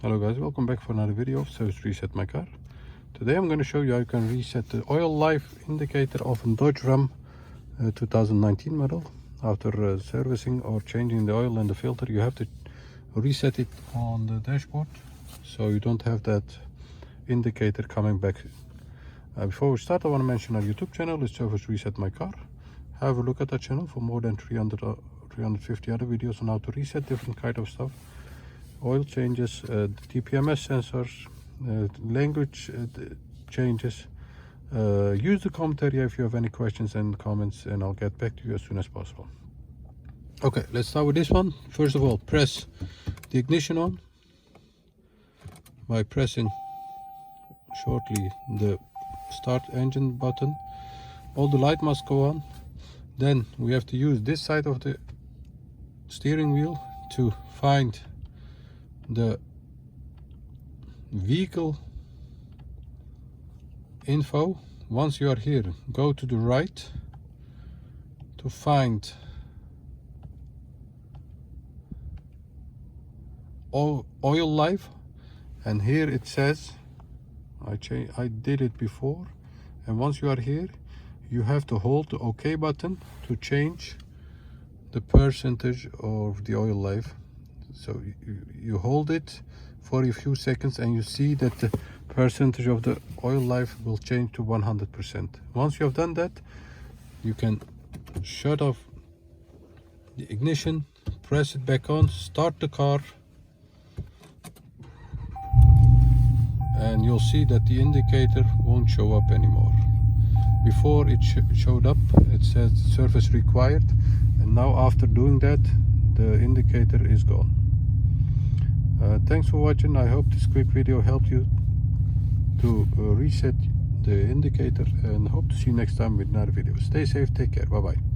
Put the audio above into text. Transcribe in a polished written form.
Hello guys, welcome back for another video of Service Reset My Car. Today I'm going to show you how you can reset the oil life indicator of a Dodge Ram 2019 model. After servicing or changing the oil and the filter, you have to reset it on the dashboard so you don't have that indicator coming back. Before we start, I want to mention our YouTube channel is Service Reset My Car. Have a look at that channel for more than 350 other videos on how to reset different kind of stuff. Oil changes, the TPMS sensors, language changes. Use the comment area if you have any questions and comments, and I'll get back to you as soon as possible. Okay, let's start with this one. First of all, press the ignition on by pressing shortly the start engine button. All the light must go on. Then we have to use this side of the steering wheel to find the vehicle info. Once you are here, go to the right to find oil life, and here it says I did it before, and once you are here you have to hold the OK button to change the percentage of the oil life. So you hold it for a few seconds and you see that the percentage of the oil life will change to 100%. Once you have done that, you can shut off the ignition, press it back on, start the car, and you'll see that the indicator won't show up anymore. Before it showed up, it says service required, and now after doing that, the indicator is gone. Thanks for watching. I hope this quick video helped you to reset the indicator, and hope to see you next time with another video. Stay safe, take care, bye bye.